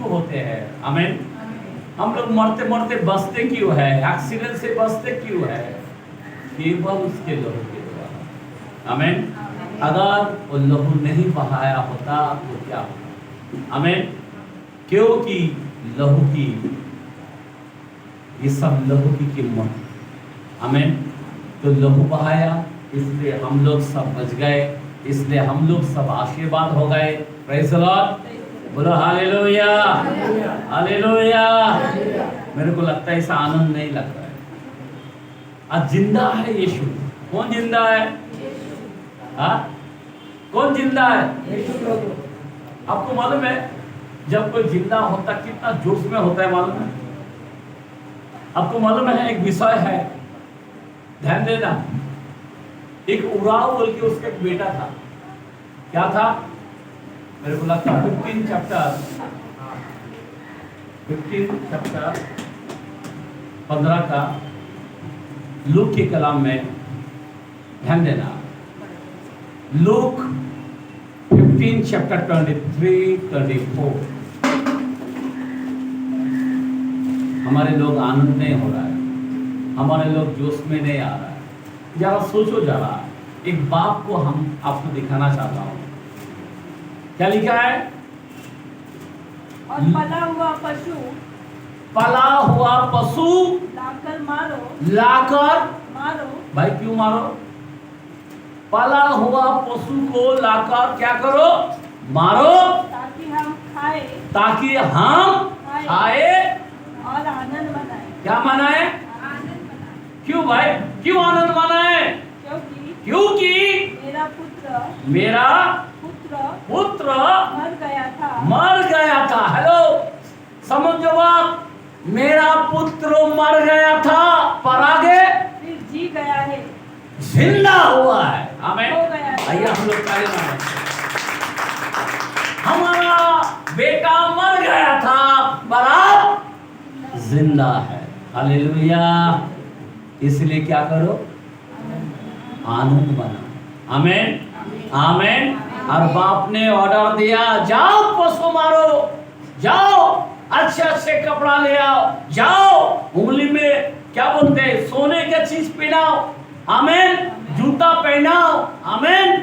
क्यों होते हैं? आमीन। हम लोग मरते मरते बचते क्यों है? एक्सीडेंट से बचते क्यों है? केवल उसके लहू के द्वारा। आमीन। अगर वो लहू नहीं बहाया होता तो क्या होता? आमीन। क्योंकि लहू की, ये सब लहू की कीमत। आमीन। तो लहू बहाया, इसलिए हम लोग सब बच गए, इसलिए हम लोग सब आशीर्वाद हो गए। Praise the Lord. बोलो हालेलुया, हालेलुया। मेरे को लगता है ऐसा आनंद नहीं लग रहा है। आज जिंदा है यीशु। कौन जिंदा है? हाँ, कौन जिंदा है? आपको मालूम है जब कोई जिंदा होता कितना जोश में होता है, मालूम है? आपको मालूम है एक विषय है, ध्यान देना। एक उराव बोल के उसका एक बेटा था। क्या था? मेरे को लगता है 15 चैप्टर 15 का लूक के कलाम में ध्यान देना। Look 15 chapter 23-24। हमारे लोग आनंद नहीं हो रहा है, हमारे लोग जोश में नहीं आ रहा है। जरा सोचो, जरा एक बाप को हम आपको दिखाना चाहता हूँ। क्या लिखा है? और पला हुआ पशु लाकर मारो। भाई क्यों मारो? पला हुआ पशु को लाकर क्या करो? मारो, ताकि हम खाए और आनंद मनाए। क्या मनाए? क्यों भाई, क्यों आनंद मनाए? क्योंकि मेरा पुत्र मर गया था। हेलो, समझो बात, मेरा पुत्र मर गया था, पर आगे फिर जी गया है, जिंदा हुआ है। आमीन। हो गया है। आइए हम लोग ताली मारें। हमारा बेटा मर गया था, पर अब जिंदा है। हालेलुया। इसलिए क्या करो? आनंद मनाओ। आमीन, आमीन। और बाप ने ऑर्डर दिया, जाओ पशु मारो, जाओ अच्छे अच्छे कपड़ा ले आओ, जाओ उंगली में क्या बोलते हैं, सोने का चीज पहनाओ। आमीन। जूता पहनाओ। आमीन।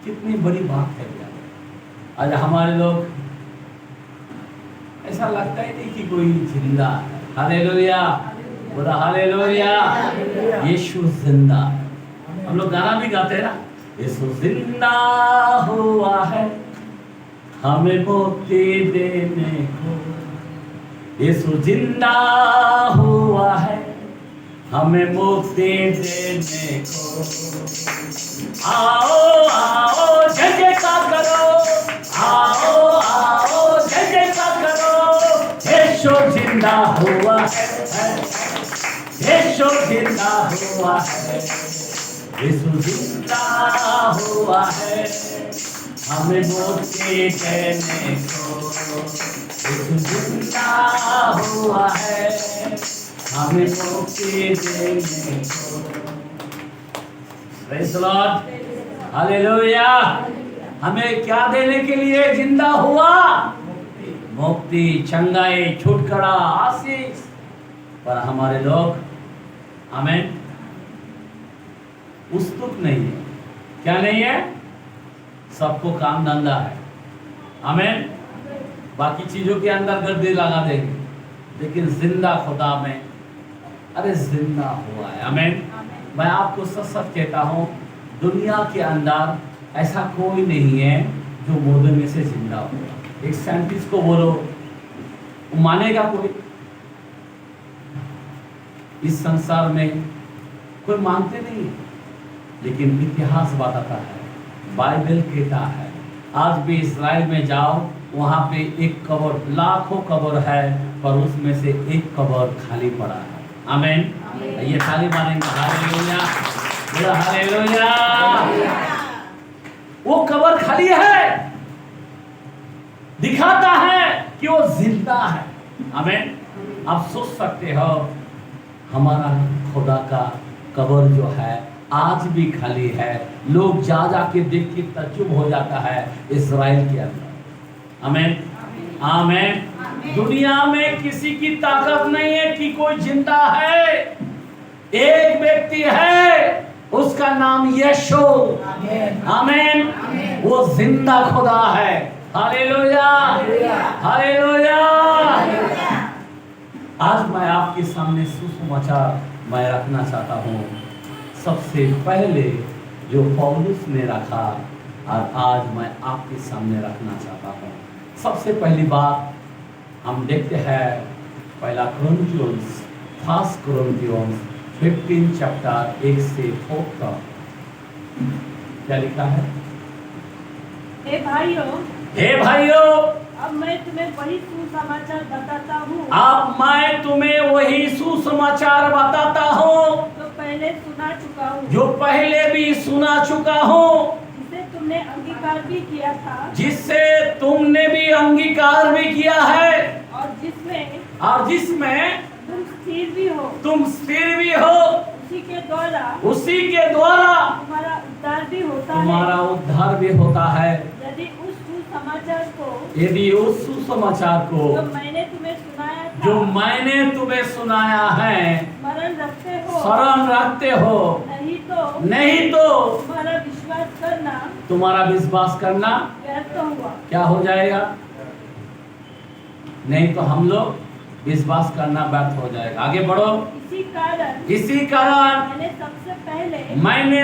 कितनी बड़ी बात है यार। आज हमारे लोग ऐसा लगता ही नहीं कि कोई जिंदा है। हालेलुया, बोला हालेलुया। यीशु जिंदा है। हम लोग गाना भी गाते हैं ना, यीशु जिंदा हुआ है हमें मुक्ति देने को, यीशु जिंदा हुआ है हमें मुक्ति देने को। आओ आओ जय जयकार करो, आओ आओ जय जयकार करो। यीशु जिंदा हुआ है, यीशु जिंदा हुआ है, यीशु जिंदा हुआ है हमें मुक्ति देने को, यीशु जिंदा हुआ है हमें मुक्ति देने को। Praise the Lord, hallelujah. हमें क्या देने के लिए जिंदा हुआ? मुक्ति, चंगाई, छुटकारा, आशीष। पर हमारे लोग आमीन उत्सुक नहीं है। क्या नहीं है? सबको काम धंधा है। आमीन। बाकी चीजों के अंदर गर्दे लगा देंगे, लेकिन जिंदा खुदा में, अरे जिंदा हुआ है। आमीन। मैं आपको सच सच कहता हूँ, दुनिया के अंदर ऐसा कोई नहीं है जो मुर्दे में से जिंदा हुआ। एक साइंटिस्ट को बोलो, मानेगा कोई? इस संसार में कोई मानते नहीं है, लेकिन इतिहास बताता है, बाइबल कहता है, आज भी इस्राएल में जाओ, वहाँ पे एक कब्र, लाखों कब्र है, पर उसमें से एक कब्र खाली पड़ा है। आमीन। ये खाली मानेंगे। हालेलुया, बोला हालेलुया। वो कब्र खाली है, दिखाता है कि वो जिंदा है। आमीन। आप सोच सकते हो, हमारा खुदा का कब्र जो है आज भी खाली है। लोग जा जाके देख के तज्जुब हो जाता है इस्राएल के अंदर। आमीन, आमीन। दुनिया में किसी की ताकत नहीं है कि कोई जिंदा है। एक व्यक्ति है, उसका नाम यीशु। आमीन। वो जिंदा खुदा है। Hallelujah, hallelujah. आज मैं आपके सामने सुसमाचार मैं रखना चाहता हूँ। सबसे पहले जो पौलुस ने रखा और आज मैं आपके सामने रखना चाहता हूँ। सबसे पहली बात हम देखते हैं पहला कुरिन्थियंस, फर्स्ट कुरिन्थियंस 15 चैप्टर 1 से 4 तक क्या लिखा है? हे भाइयों, हे भाइयों, अब मैं तुम्हें वही सुसमाचार बताता हूँ अब मैं तुम्हें वही सुसमाचार बताता हूँ जो पहले सुना चुका हूँ, जो पहले भी सुना चुका हूँ, जिसे तुमने अंगीकार भी किया था जिससे तुमने भी अंगीकार भी किया है और जिसमें तुम स्थिर भी हो। तुम स्थिर भी हो। उसी के द्वारा तुम्हारा उद्धार भी होता तुम्हारा उद्धार भी होता है। है। यदि उस सुसमाचार को जो मैंने तुम्हें सुनाया था, जो मैंने तुम्हें सुनाया है स्मरण रखते हो, नहीं तो तुम्हारा विश्वास करना व्यर्थ हुआ। क्या हो जाएगा? नहीं तो हम लोग विश्वास करना व्यर्थ हो जाएगा। आगे बढ़ो। इसी कारण मैंने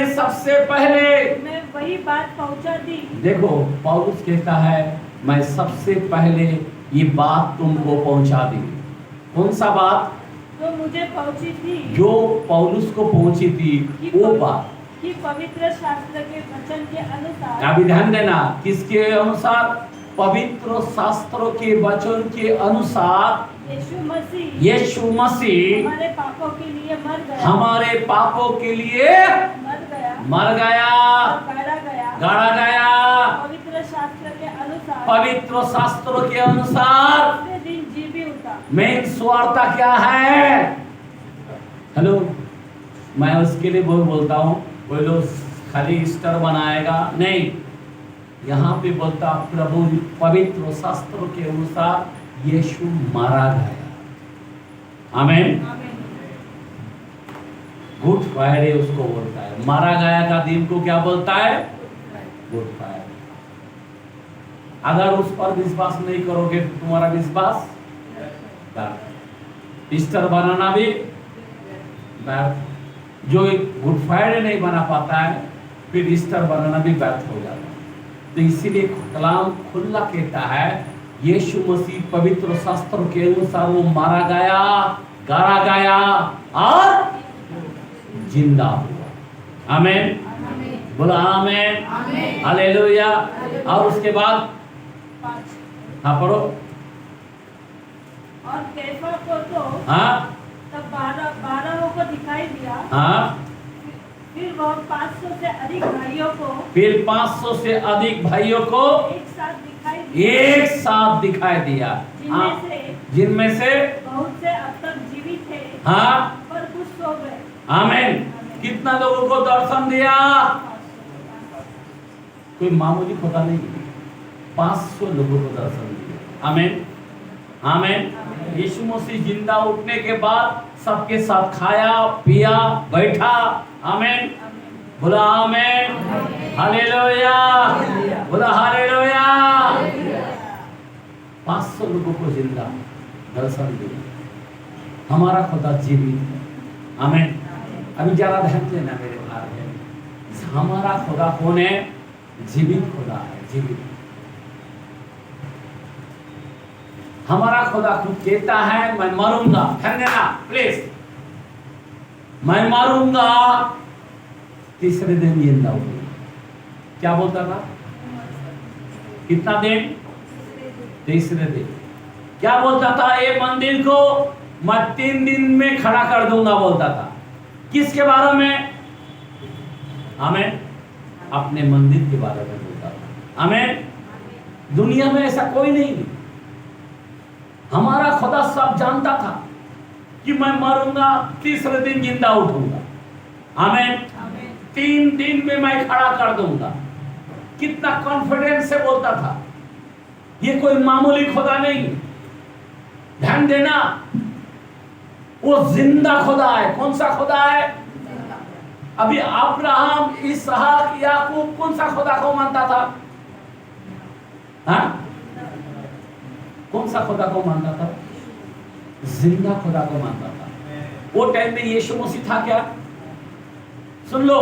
सबसे पहले तुम्हें वही बात पहुंचा दी। देखो, पौलुस कहता है मैं सबसे पहले ये बात तुमको पहुंचा दी। कौन सा बात? जो मुझे पहुंची थी, जो पौलुस को पहुंची थी वो बात कि पवित्र शास्त्र के वचन के अनुसार। अभी ध्यान देना, किसके अनुसार? पवित्र शास्त्रों के वचन के अनुसार यीशु मसीह हमारे पापों के लिए मर गया, हमारे पापों के लिए मर गया, गाड़ा गया। पवित्र शास्त्र के अनुसार, पवित्र शास्त्रों के अनुसार दिन जी भी उठा। मेन स्वार्थ क्या है? हेलो, मैं उसके लिए बहुत बोलता हूँ। कोई लोग खाली ईस्टर बनाएगा, नहीं। यहाँ पे बोलता प्रभु पवित्र शास्त्रों के अनुसार यीशु मारा गया। आमीन। गुड फ्राइडे उसको बोलता है। मारा गया का दिन को क्या बोलता है? Good Friday. अगर उस पर विश्वास नहीं करोगे तो तुम्हारा विश्वास ईस्टर बनाना भी व्यर्थ। जो गुड फ्राइडे नहीं बना पाता है फिर ईस्टर बनाना भी व्यर्थ हो जाता है। तो इसीलिए कलाम खुला कहता है यीशु मसीह पवित्र शास्त्र के अनुसार वो मारा गया, गाड़ा गया और जिंदा हुआ। आमीन। बोला आमीन, हालेलुया। और उसके बाद हाँ पढ़ो। और कैफा को तो हाँ तब 12 को दिखाई दिया। हाँ। फिर वह 500 से अधिक भाइयों को फिर 500 से अधिक भाइयों को एक साथ दिखाई दिया। जिनमें से बहुत से अब तक जीवित थे, हाँ, पर कुछ सो गए। आमीन। कितना लोगों को दर्शन दिया? कोई मामूली खुदा नहीं, 500 लोगों को दर्शन दिया। आमीन, आमीन। यीशु मसीह जिंदा उठने के बाद सबके साथ खाया, पिया, बैठा। आमीन। बोला आमीन, हालेलुया। बोला हालेलुया। 500 लोगों को जिंदा दर्शन दिया। हमारा खुदा जीवित है। आमीन। अभी जरा ध्यान देना मेरे भाई। हमारा खुदा कौन है? जीवित खुदा है, जीवित। हमारा खुदा खुद कहता है मैं मरूंगा। ध्यान देना प्लीज। मैं मरूंगा, तीसरे दिन जिंदा होगा। क्या बोलता था? कितना दिन? तीसरे दिन। क्या बोलता था? ये मंदिर को मैं 3 दिन में खड़ा कर दूंगा बोलता था। किसके बारे में? आमीन। अपने मंदिर के बारे में बोलता था। आमीन। दुनिया में ऐसा कोई नहीं। हमारा खुदा सब जानता था कि मैं मरूंगा, तीसरे दिन जिंदा उठूंगा। आमीन। 3 दिन में मैं खड़ा कर दूंगा। कितना कॉन्फिडेंस से बोलता था। ये कोई मामूली खुदा नहीं। ध्यान देना, वो जिंदा खुदा है। कौन सा खुदा है? अभी अब्राहम, इसहाक, याकूब कौन सा खुदा को मानता था? हाँ? कौन सा खुदा को मानता था? जिंदा खुदा को मानता था। वो टाइम में यीशु मसीह था क्या? सुन लो,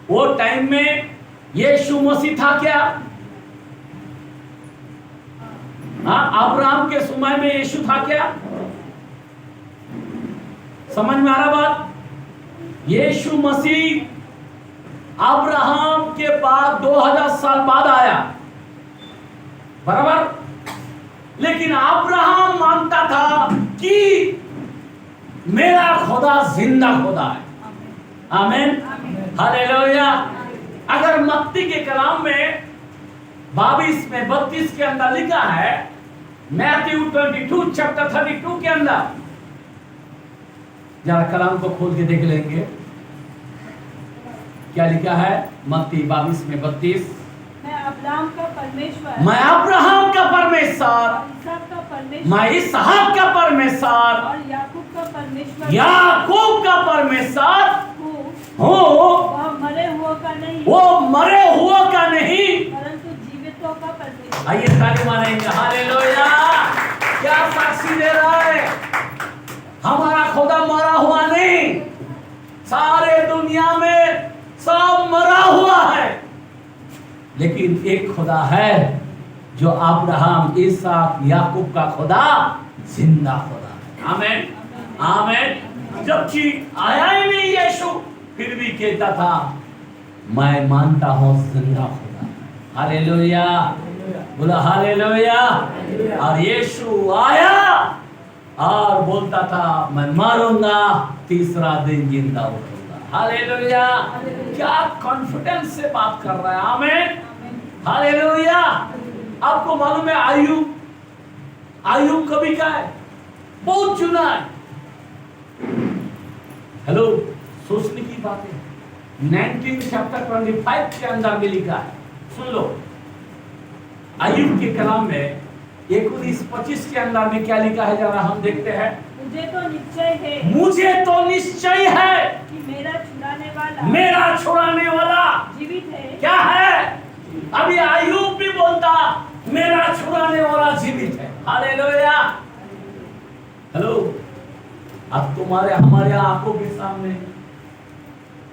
वो टाइम में यीशु मसीह था क्या? हाँ, अब्राहम के समय में यीशु था क्या? समझ में आ रहा बात? यीशु मसीह अब्राहम के बाद 2000 साल बाद आया, बराबर। लेकिन अब्राहम मानता था कि मेरा खुदा जिंदा खुदा है। आमीन, हालेलुया। अगर मत्ती के कलाम में 22 में 32 के अंदर लिखा है, मैथ्यू 22 चैप्टर 32 के अंदर, जरा कलाम को खोल के देख लेंगे क्या लिखा है। मत्ती 22 में 32, मैं अब्राहम का परमेश्वर, मैं अब्राहम का परमेश्वर, इसहाक का परमेश्वर, मैं इसहाक का परमेश्वर और याकूब का परमेश्वर, याकूब का परमेश्वर हूँ। वह मरे हुओं का नहीं, वो मरे हुओं का नहीं, परंतु जीवितों का परमेश्वर। आइए ताली मारेंगे। हालेलुया। क्या साक्षी दे रहा है? हमारा खुदा मरा हुआ नहीं, सारे दुनिया में सब मरा हुआ है, लेकिन एक खुदा है जो अब्राहम, इसहाक, याकूब का खुदा जिंदा खुदा है। आमीन, आमीन। जबकि आया ही नहीं यीशु, फिर भी कहता था मैं मानता हूं जिंदा खुदा। हालेलुया, बोला हालेलुया। और यीशु आया और बोलता था मैं मारूंगा, तीसरा दिन जिंदा उठूंगा। हालेलुया। क्या कॉन्फिडेंस से बात कर रहा है। आमीन, हालेलुया। आपको मालूम है आयुब कभी का है? बहुत चुना है। हेलो, सोचने की बात है। 19 चैप्टर 25 के अंदर में लिखा है, सुन लो। आयुब के कलाम में 19-25 के अंदर में क्या लिखा है, जरा हम देखते हैं। मुझे तो निश्चय है, मुझे तो निश्चय है कि मेरा छुड़ाने वाला जीवित है। जीवित है। क्या है? अभी आयुब भी बोलता मेरा छुड़ाने वाला जीवित है। हालेलुया। हेलो, अब तुम्हारे हमारे आंखों के सामने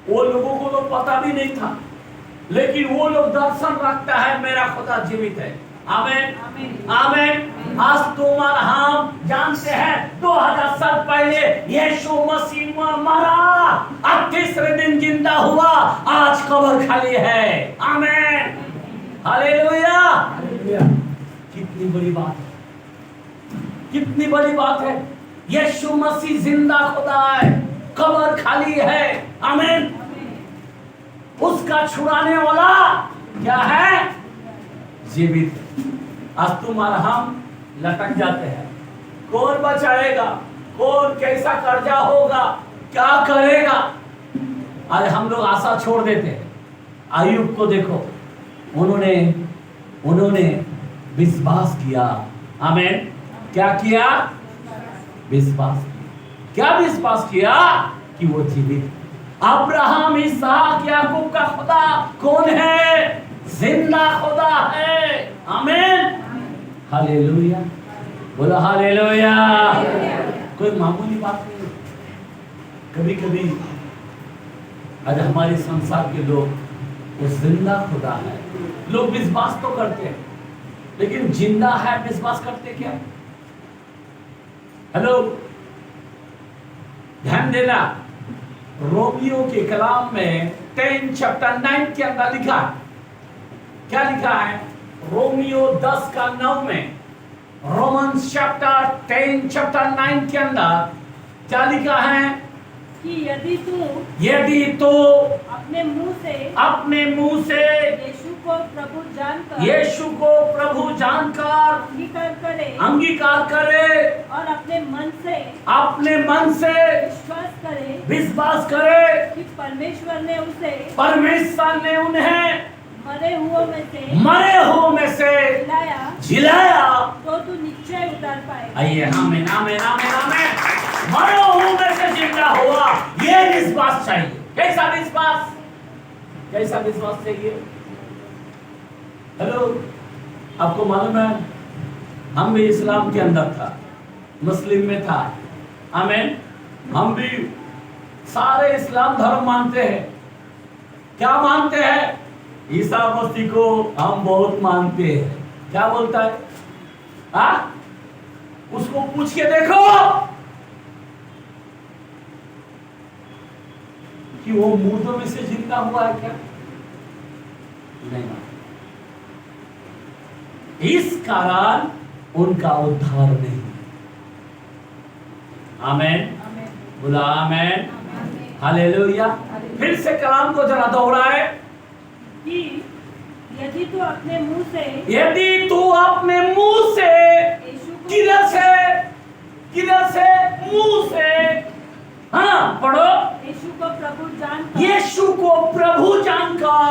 वो लोगों को तो पता भी नहीं था, लेकिन वो लोग दर्शन रखता है मेरा खुदा जीवित है। आमीन, आमीन। आज तुम और हम जानते हैं 2000 साल पहले यीशु मसीह मरा, अब तीसरे दिन जिंदा हुआ, आज कब्र खाली है। आमीन, हालेलुया। कितनी बड़ी बात है, कितनी बड़ी बात है। यीशु मसीह जिंदा खुदा है, कब्र खाली है। आमीन। उसका छुड़ाने वाला क्या है? जीवित। आज तुम और हम लटक जाते हैं, कौन बचाएगा, कौन कैसा कर्जा होगा, क्या करेगा, आज हम लोग आशा छोड़ देते हैं। आयुब को देखो, उन्होंने विश्वास किया। आमीन। क्या किया? विश्वास किया। क्या विश्वास किया? कि वो जीवित। अब्राहम, इसहाक, याकूब का खुदा कौन है? जिंदा खुदा है। आमीन, हालेलुया। बोलो हालेलुया। कोई मामूली बात नहीं। कभी कभी आज हमारे संसार के लोग, वो जिंदा खुदा है, लोग विश्वास तो करते हैं, लेकिन जिंदा है विश्वास करते क्या? हेलो, ध्यान देना। रोमियो के कलाम में 10 चैप्टर 9 के अंदर लिखा है, क्या लिखा है? रोमियो 10 का 9 में, रोमन्स चैप्टर 10 चैप्टर 9 के अंदर क्या लिखा है? कि यदि तू अपने मुंह से यीशु को प्रभु जानकर अंगीकार करे और अपने मन से विश्वास करे कि परमेश्वर ने उन्हें मरे हुओं में से जिलाया, तो तू निश्चय उतार पाएगा। आइए, आमीन आमीन आमीन आमीन। मरो हूं में से जिंदा हुआ, ये विश्वास चाहिए। कैसा विश्वास? कैसा विश्वास चाहिए? हेलो, आपको मालूम है हम भी इस्लाम के अंदर था, मुस्लिम में था, आमीन। हम भी सारे इस्लाम धर्म मानते हैं। क्या मानते हैं? ईसा मसीह को हम बहुत मानते हैं। क्या बोलता है? उसको पूछ के देखो कि वो मुर्दों में से जिंदा हुआ है क्या? नहीं। इस कारण उनका उद्धार नहीं। आमीन, बोला आमीन, हालेलुया। फिर से कलाम को जरा दोहराए कि यदि तू अपने मुंह से मुंह से हाँ पढ़ो, यीशु को प्रभु जानकर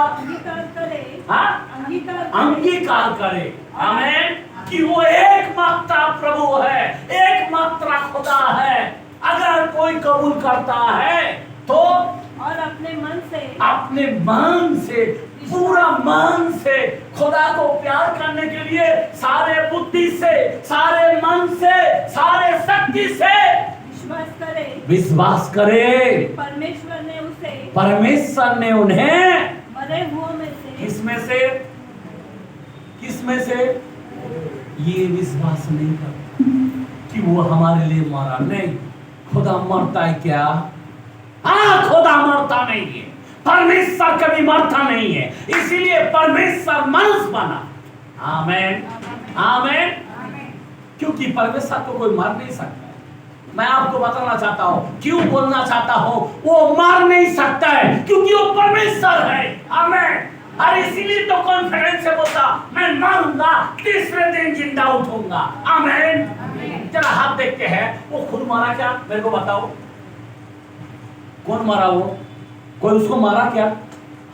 अंगीकार करे, आमीन, कि वो एकमात्र प्रभु है, एकमात्र खुदा है। अगर कोई कबूल करता है तो और अपने मन से पूरा मन से खुदा को प्यार करने के लिए सारे बुद्धि से, सारे मन से, सारे शक्ति से विश्वास करे। परमेश्वर ने उन्हें मरे हुओं में से किसमें से ये विश्वास नहीं करता कि वो हमारे लिए मरा। नहीं, खुदा मरता है क्या? खुदा मरता नहीं है, परमेश्वर कभी मरता नहीं है, इसीलिए परमेश्वर मनुष्य बना। आमीन आमीन। क्योंकि परमेश्वर को कोई मार नहीं सकता। मैं आपको बताना चाहता हूं, क्यों बोलना चाहता हूं, वो मार नहीं सकता है क्योंकि वो परमेश्वर है। आमीन। और इसीलिए तो कॉन्फिडेंस से बोलता, मैं मरूंगा, तीसरे दिन जिंदा उठूंगा। आमीन। जरा हाथ देखते हैं, वो खुद मारा क्या? मेरे को बताओ, कौन मारा? वो कोई उसको मारा क्या?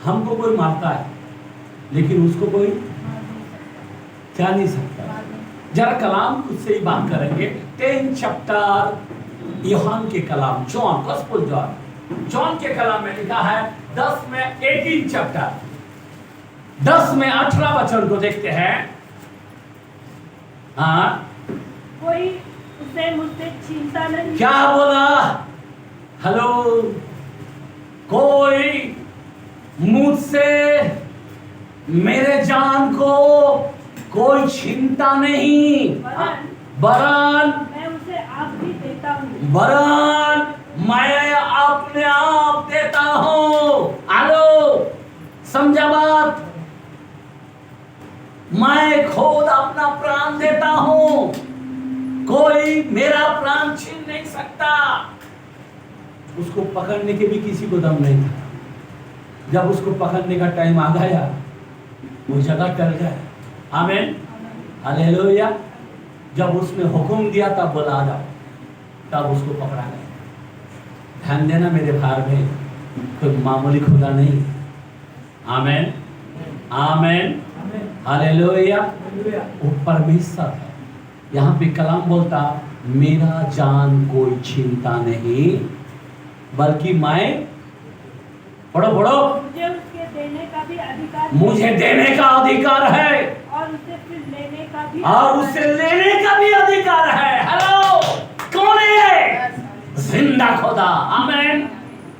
हमको कोई मारता है लेकिन उसको कोई क्या नहीं सकता। जरा कलाम खुद से ही बात करेंगे। 10 चैप्टर यूहन्ना के कलाम, जॉन गॉस्पेल जॉन के कलाम में लिखा है 10 में 18 चैप्टर 10 में 18 वचन को देखते हैं। कोई उसे मुझसे छीनता नहीं। क्या बोला? हेलो, कोई मुझसे मेरे जान को कोई छीनता नहीं, वरन मैं उसे आप भी देता हूँ। वरन मैं अपने आप देता हूँ। हेलो, समझा बात? मैं खुद अपना प्राण देता हूँ, कोई मेरा प्राण छीन नहीं सकता। उसको पकड़ने के भी किसी को दम नहीं था। जब उसको पकड़ने का टाइम आ गया, वो जगह टल गया। आमीन, हालेलुया। जब उसने हुक्म दिया तब बोला आ जाओ, तब उसको पकड़ा गया। ध्यान देना मेरे भाई, कोई मामूली खुदा नहीं। आमीन आमीन, हालेलुया। वो परमेश्वर है। यहाँ पे कलाम बोलता, मेरा जान कोई छीनता नहीं, बल्कि मैं पढ़ो मुझे उसके देने का भी अधिकार, मुझे देने का अधिकार है और उसे फिर लेने का भी, और उसे लेने का भी अधिकार है। हेलो, कौन है? जिंदा खुदा। आमीन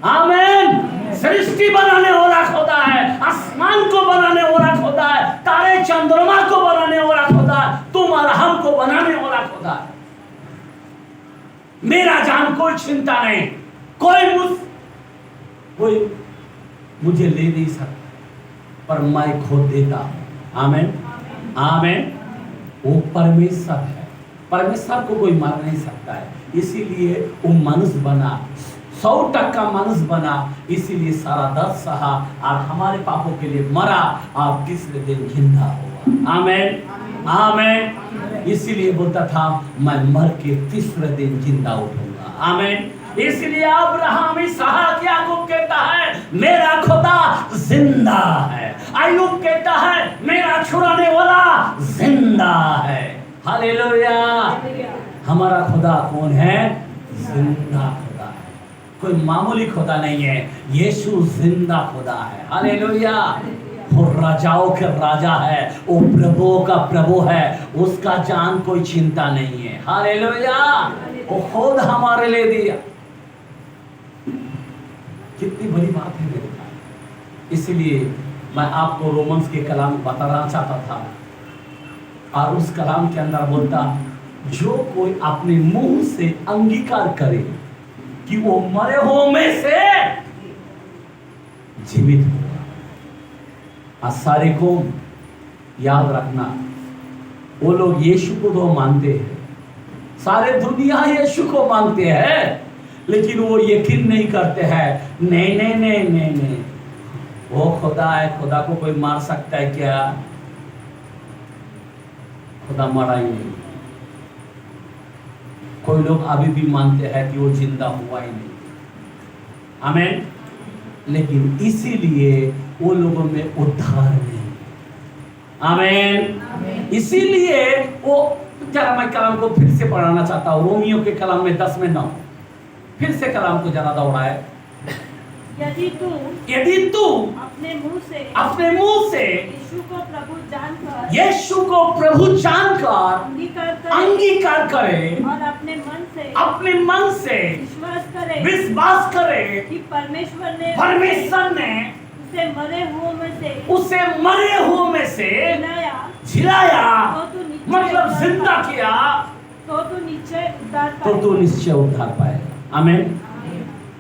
आमीन। सृष्टि बनाने वाला खुदा है, आसमान को बनाने वाला खुदा है, तारे चंद्रमा को बनाने वाला खुदा है, तुम और हमको बनाने वाला खुदा है। मेरा जान कोई चिंता नहीं, कोई मुझे ले नहीं सकता, पर मैं खुद देता हूं। आमीन आमीन। वो परमेश्वर है, परमेश्वर को कोई मार नहीं सकता है, इसीलिए वो मनुष्य बना, 100% मनुष्य बना, इसीलिए सारा दर्द सहा और हमारे पापों के लिए मरा और तीसरे दिन जिंदा हुआ। आमीन आमीन। इसीलिए बोलता था, मैं मर के तीसरे दिन जिंदा उठूंगा। आमीन। इसलिए अब्राहम, इसहाक, याकूब कहता है, मेरा खुदा जिंदा है। अय्यूब कहता है, मेरा छुड़ाने वाला जिंदा है। हालेलुया हमारा खुदा कौन है? जिंदा खुदा है, कोई मामूली खुदा नहीं है। यीशु जिंदा खुदा है। हालेलुया। वो राजाओं के राजा है, वो प्रभुओं का प्रभु है, उसका जान कोई चिंता नहीं है। हालेलुया। वो खुद हमारे लिए दिया। कितनी बड़ी बात है मेरे भाई। इसलिए मैं आपको रोमन्स के कलाम बताना चाहता था, और उस कलाम के अंदर बोलता, जो कोई अपने मुंह से अंगीकार करे कि वो मरे हुओं में से जीवित हुआ। और सारे को याद रखना, वो लोग यीशु को तो मानते हैं, सारे दुनिया यीशु को मानते हैं, लेकिन वो यकीन नहीं करते हैं। नहीं नहीं नहीं नहीं नहीं, वो खुदा है, खुदा को कोई मार सकता है क्या? खुदा मरा ही नहीं। कोई लोग अभी भी मानते हैं कि वो जिंदा हुआ ही नहीं। आमीन। लेकिन इसीलिए वो लोगों में उद्धार नहीं। आमीन। इसीलिए वो, जरा मैं कलाम को फिर से पढ़ाना चाहता हूँ, रोमियो के कलाम में 10 में 9, फिर से कलाम को जरा दौड़ाए। यदि तू अपने मुंह से यीशु को प्रभु जानकर अंगीकार करे और अपने मन से विश्वास करे कि परमेश्वर ने उसे मरे हुओं में से जिलाया, मतलब जिंदा किया, तो तू निश्चय उद्धार पाएगा। आमीन।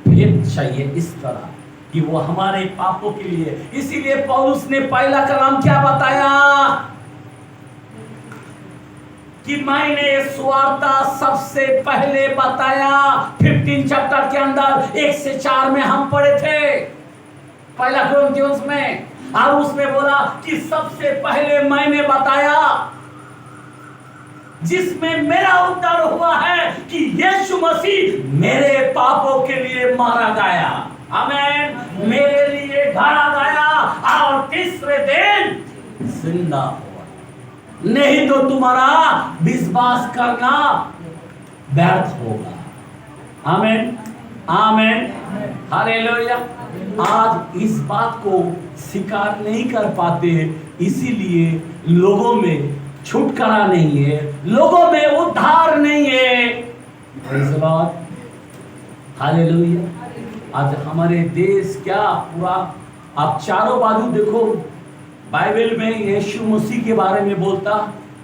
भेद चाहिए इस तरह कि वो हमारे पापों के लिए। इसीलिए पौलुस ने पहला कलाम क्या बताया कि मैंने सुवार्ता सबसे पहले बताया। 15 चैप्टर के अंदर 1 से 4 में हम पढ़े थे, पहला कोरिन्थियों में, और उसमें बोला कि सबसे पहले मैंने बताया, जिसमें मेरा उद्धार हुआ है, कि यीशु मसीह मेरे पापों के लिए मारा गया। आमीन। मेरे लिए गाड़ा गया और तीसरे दिन जिंदा हुआ। नहीं तो तुम्हारा विश्वास करना व्यर्थ होगा। आमीन। आमीन। हालेलुया। आज इस बात को स्वीकार नहीं कर पाते, इसीलिए लोगों में छुटकारा नहीं है, लोगों में उद्धार नहीं है। Praise the Lord. हालेलुया। आज हमारे देश क्या पूरा, आप चारों बाजू देखो, बाइबल में यीशु मसीह के बारे में बोलता,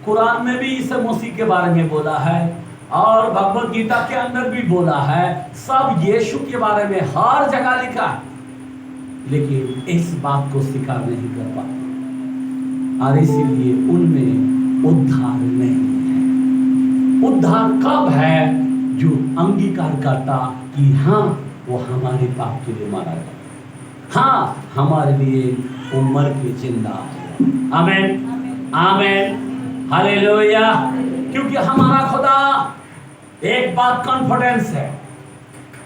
कुरान में भी ईसा मसीह के बारे में बोला है, और भगवत गीता के अंदर भी बोला है। सब यीशु के बारे में हर जगह लिखा है, लेकिन इस बात को स्वीकार नहीं कर पाते, और इसीलिए उनमें उद्धार नहीं है। उद्धार कब है? जो अंगीकार करता कि हाँ, वो हमारे पाप के लिए मारा गया, हाँ, हमारे लिए वो मर के जिंदा हुआ। आमीन। आमीन। हालेलुया। क्योंकि हमारा खुदा, एक बात कॉन्फिडेंस है,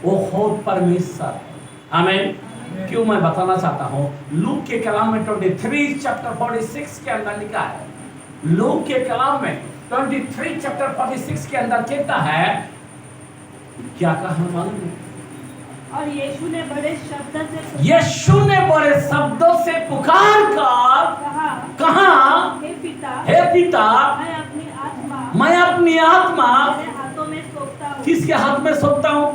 वो खुद परमेश्वर है। आमीन। क्यों मैं बताना चाहता हूँ, लूक के कलाम में 23 चैप्टर 46 के अंदर लिखा है, लूक के कलाम में 23 चैप्टर 46 के अंदर कहता है, क्या कहा मालूम है? और यीशु ने बड़े शब्दों से पुकार कर कहा, हे पिता, मैं अपनी आत्मा हाथों में सौंपता हूँ। किसके हाथ में सौंपता हूँ?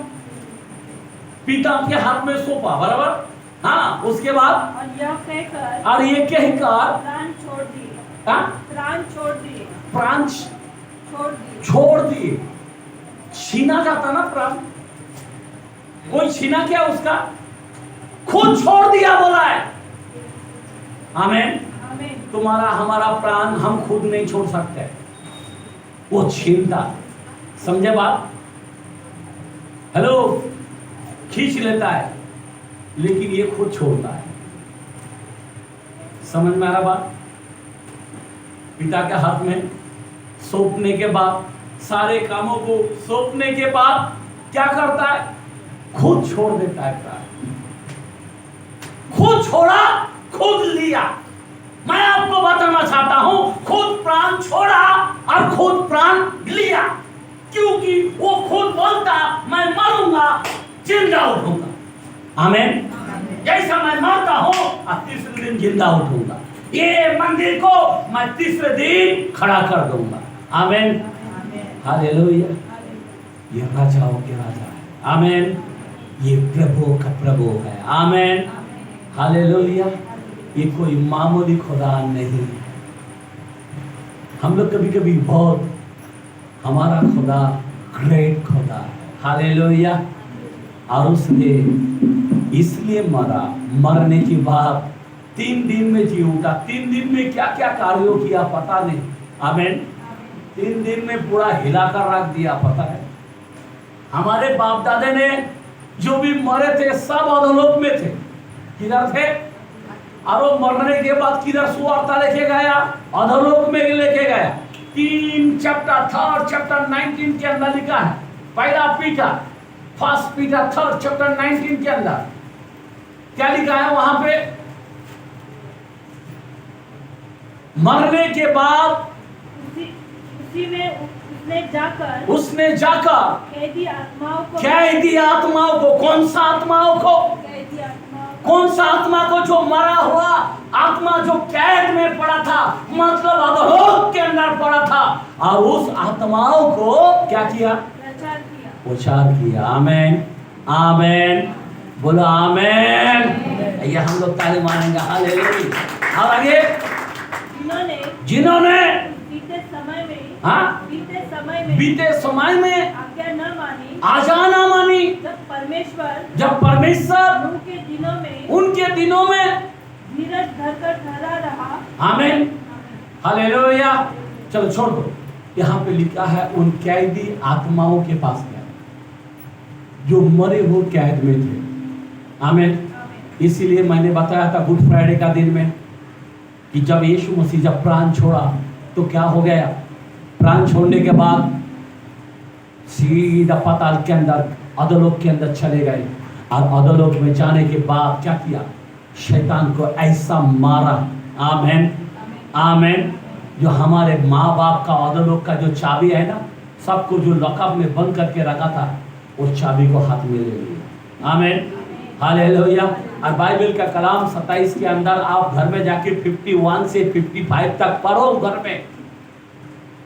पिता के हाथ में सौंपा, बराबर। हाँ, उसके बाद और ये कहकर प्राण छोड़ दिए। प्राण छोड़ दिए। छीना जाता ना प्राण, कोई छीना क्या उसका? खुद छोड़ दिया बोला है। आमीन। तुम्हारा हमारा प्राण हम खुद नहीं छोड़ सकते, वो छीनता। समझे बात? हेलो, खींच लेता है, लेकिन ये खुद छोड़ता है। समझ में आ रहा बात? पिता के हाथ में सौंपने के बाद, सारे कामों को सौंपने के बाद क्या करता है? खुद छोड़ देता है प्राण। खुद छोड़ा, खुद लिया। मैं आपको बताना चाहता हूं, खुद प्राण छोड़ा और खुद प्राण लिया। क्योंकि वो खुद बोलता मैं मरूंगा जिंदा उठूंगा। आमीन। जैसा मैं मरता हूं और तीसरे दिन जिंदा उठूंगा, ये मंदिर को मैं तीसरे दिन खड़ा कर दूंगा। आमीन। हालेलुया। ये राजाओं के राजा है। आमीन। ये प्रभु का प्रभु है। आमीन। हालेलुया। ये कोई मामूली खुदा नहीं। हम लोग कभी कभी बहुत, हमारा खुदा ग्रेट खुदा है। हालेलुया। और उसने इसलिए मरा, मरने के बाद 3 दिन में जी उठा। 3 दिन में क्या क्या कार्यों किया पता नहीं। आमीन। 3 दिन में पूरा हिलाकर रख दिया, पता है। हमारे बाप दादे ने जो भी मरे थे सब अधोलोक में थे। किधर थे? और वो मरने के बाद किधर सुवार्ता लेके गया? अधोलोक में लेके गया। 3 चैप्टर 19 के अंदर लिखा है। पहला पीटर, 1 पीटर 3 चैप्टर 19 के अंदर क्या लिखा है? वहां पे मरने के बाद उसने जाकर कैदी आत्माओं को, कौन सा आत्माओं को? कौन सा आत्मा को? जो मरा हुआ आत्मा जो कैद में पड़ा था, मतलब अधोलोक के अंदर पड़ा था, और उस आत्माओं को क्या किया? प्रचार किया। आमीन। आमीन। बोलो आमीन। ये हम लोग ताली मारेंगे। हालेलुया। और आगे, जिन्होंने बीते समय में आज्ञा न मानी, आजा मानी, जब परमेश्वर उनके दिनों में धीरज धरकर ठहरा रहा। आमीन। हालेलुया। चलो छोड़ दो। यहाँ पे लिखा है उन कैदी आत्माओं के पास गया जो मरे हुए कैद में थे। आमीन। इसीलिए मैंने बताया था गुड फ्राइडे का दिन में कि जब यीशु मसीह जब प्राण छोड़ा तो क्या हो गया? प्राण छोड़ने के बाद सीधा पाताल के अंदर, अधोलोक के अंदर चले गए। और अधोलोक में जाने के बाद क्या किया? शैतान को ऐसा मारा। आमीन। आमीन। जो हमारे माँ बाप का अधोलोक का जो चाबी है ना, सबको जो लॉकअप में बंद करके रखा था, वो चाबी को हाथ में ले लिया। आमीन। हालेलुया। और बाइबल का कलाम 27 के अंदर आप घर में जाके 51 से 55 तक पढ़ो घर में।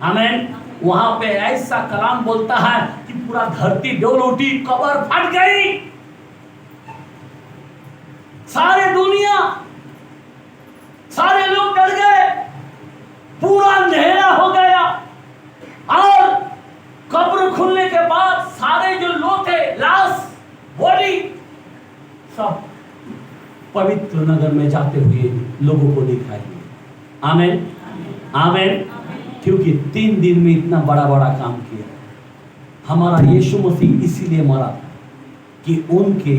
आमीन। वहां पे ऐसा कलाम बोलता है कि पूरा धरती डोल उठी, कब्र फट गई, सारे दुनिया, सारे लोग डर गए, पूरा अंधेरा हो गया। और कब्र खुलने के बाद सारे जो लोग थे, लाश, बॉडी, सब पवित्र नगर में जाते हुए लोगों को दिखाई दिए। आमीन। आमीन। क्योंकि 3 दिन में इतना बड़ा बड़ा काम किया। हमारा यीशु मसीह इसीलिए मरा था कि उनके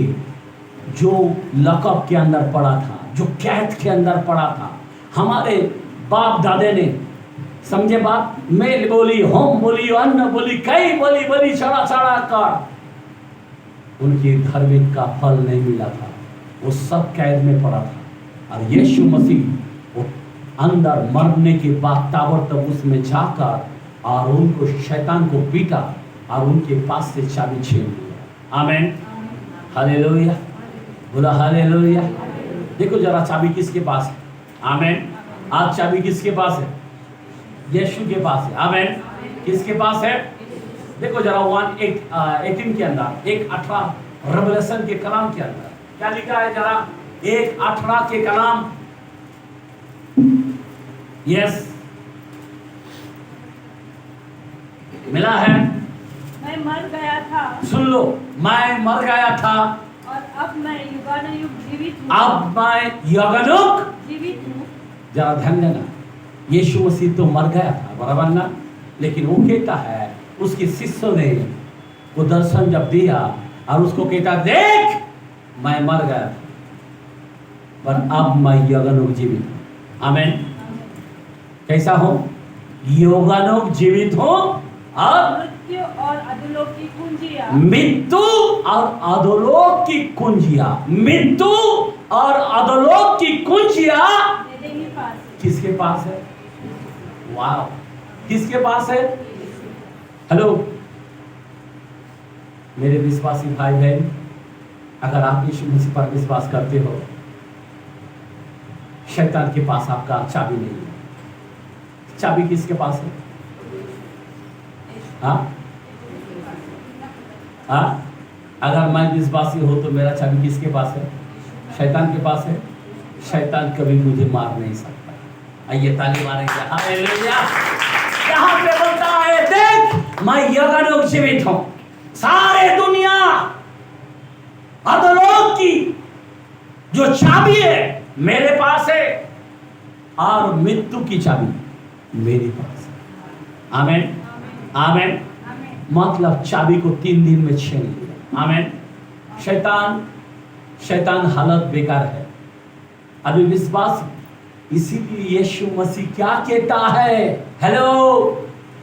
जो लकब के अंदर पड़ा था, जो कैद के अंदर पड़ा था, हमारे बाप दादे ने, समझे बात? मेल बोली, होम बोली, अन्न बोली, कई बोली बोली, चढ़ा चढ़ा कर उनके धार्मिक का फल नहीं मिला था। वो सब कैद में पड़ा था। और यीशु मसीह वो अंदर मरने के बाद ताबड़तोड़ उसमें जाकर और उनको, शैतान को पीटा और उनके पास से चाबी छीन लिया। आमीन। हालेलुया। बोला हालेलुया। देखो जरा चाबी किसके पास है? आमीन। आज चाबी किसके पास है? यीशु के पास है। आमीन। किसके पास है? देखो जरा 1:18 के अंदर, 1:18 रेवलेशन के कलाम के अंदर क्या लिखा है? जरा 1:18 के कलाम। यस, मिला है। मैं मर गया था, सुन लो, मैं मर गया था और अब मैं युगानुयुग जीवित हूँ। अब मैं युगानुयुग जीवित हूँ। जरा ध्यान देना, यीशु मसीह तो मर गया था, बराबर ना? लेकिन वो कहता है, उसके शिष्यों ने वो दर्शन जब दिया और उसको कहता, देख मैं मर गया था पर अब मैं युगानुयुग जीवित हूँ। आमीन। कैसा हो? युगानुयुग जीवित हो। और मृत्यु और अधोलोक की कुंजियां, मृत्यु और अधोलोक की कुंजियां, मृत्यु और अधोलोक की कुंजियां मेरे ही पास है। किसके पास है? वाह, किसके पास है? हेलो, मेरे विश्वासी भाई बहन, अगर आप यीशु मसीह पर विश्वास करते हो, शैतान के पास आपका चाबी नहीं है। चाबी किसके पास है? हाँ हाँ, अगर मैं विश्वासी हो तो मेरा चाबी किसके पास है? शैतान के पास है। शैतान कभी मुझे मार नहीं सकता। आइए ताली मारेंगे। हालेलुया। यहाँ पे बोलता है, देख मैं यज्ञ जीवित हूं, सारे दुनिया अधोलोक की जो चाबी है मेरे पास है, और मृत्यु की चाबी मेरे पास है। आमेन आमेन। मतलब चाबी को 3 दिन में छीन लिया। आमेन। शैतान हालत बेकार है, अभी विश्वास। इसीलिए यीशु मसीह क्या कहता है? हेलो,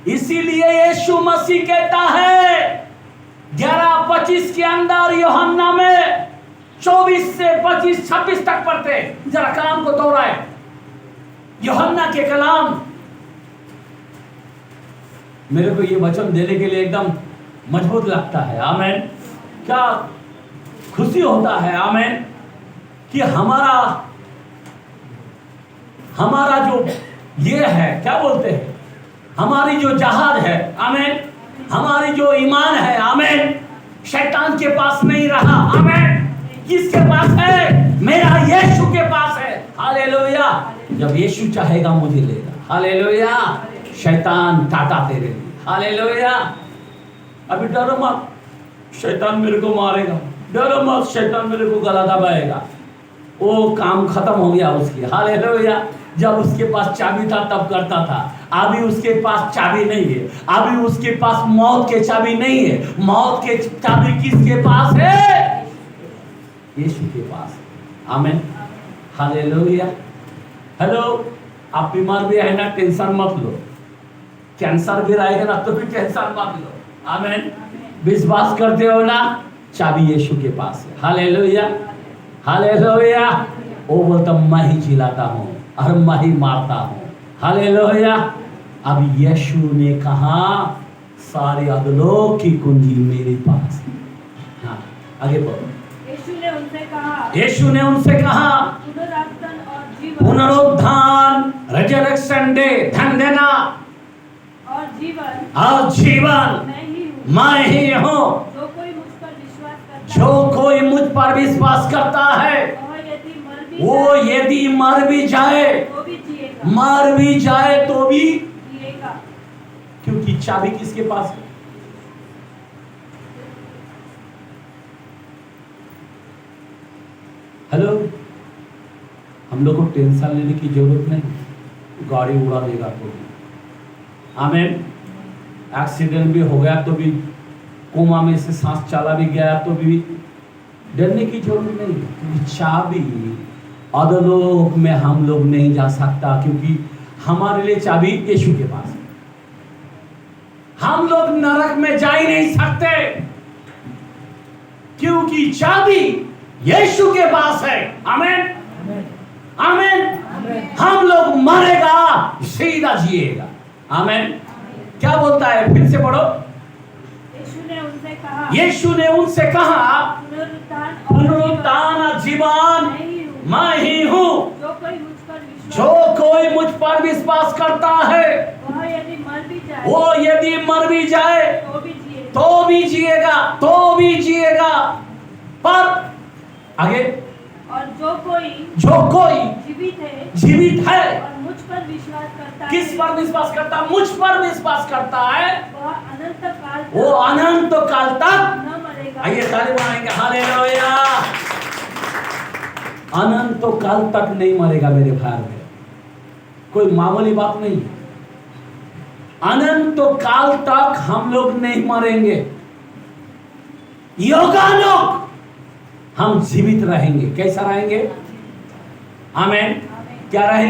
इसीलिए यीशु मसीह कहता है 11:25 के अंदर, यूहन्ना में 24 से 25 26 तक पढ़ते, जरा कलाम को दोहराए। यूहन्ना के कलाम, मेरे को ये वचन देने के लिए एकदम मजबूत लगता है। आमेन। क्या खुशी होता है। आमेन। कि हमारा जो ये है, क्या बोलते हैं, हमारी जो जहाज है, आमेन, हमारी जो ईमान है, आमेन, शैतान के पास नहीं रहा। आमेन। किसके पास है? मेरा यीशु के पास है। हालेलुया। जब यीशु चाहेगा मुझे लेगा। हालेलुया। शैतान टाटा तेरे लिए। हालेलुया। अभी डरो मत, शैतान मेरे को मारेगा। डरो मत, शैतान मेरे को गला दबाएगा। वो काम खत्म हो गया उसकी। हालेलुया। जब उसके पास चाबी था तब करता था, अभी उसके पास चाबी नहीं है। अभी उसके पास मौत के चाबी नहीं है। मौत के चाबी किसके पास है? यीशु के पास। आमीन। हालेलुया। हेलो, आप बीमार भी है ना, टेंशन मत लो। कैंसर भी रहेगा ना तो भी टेंशन मत लो। आमीन। विश्वास करते हो ना, चाबी यीशु के पास है। Hallelujah hallelujah. वो बोलता मैं ही जिलाता हूँ और मैं ही मारता हूँ। हालेलुया। अब यीशु ने कहा सारे अधोलोक की कुंजी मेरे पास है। हाँ, आगे बढ़ो। यीशु ने उनसे कहा पुनरुत्थान, रिजरेक्शन डे, धन देना और जीवन मैं ही हूँ। जो कोई मुझ पर विश्वास करता है वो यदि मर भी जाए तो भी क्योंकि चाबी किसके पास है? हेलो, हम लोग को टेंशन लेने की जरूरत नहीं। गाड़ी उड़ा देगा तो भी। आमीन। एक्सीडेंट भी हो गया तो भी, कोमा में से सांस चला भी गया तो भी डरने की जरूरत नहीं। क्योंकि चाबी अधोलोक में हम लोग नहीं जा सकता, क्योंकि हमारे लिए चाबी यीशु के पास है। हम लोग नरक में जा ही नहीं सकते क्योंकि चाबी यीशु के पास है। आमीन आमीन। हम लोग मरेगा सीधा जिएगा। आमीन। क्या बोलता है? फिर से पढ़ो। यीशु ने उनसे कहा पुनरुत्थान और जीवन मैं ही हूँ। जो कोई मुझ पर विश्वास करता है वो यदि मर भी जाए तो भी जिएगा। पर आगे, और जो कोई जीवित है और मुझ पर विश्वास करता है। किस पर विश्वास करता है? मुझ पर विश्वास करता है। वो अनंत काल तक न मरेगा। आइए ताली बजाएंगे। हालेलुया। अनंत काल तक नहीं मरेगा मेरे भाई में। कोई मामूली बात नहीं। अनंत काल तक हम लोग नहीं मरेंगे। योगानुग हम जीवित रहेंगे। कैसा रहेंगे? आमीन। क्या रहेंगे?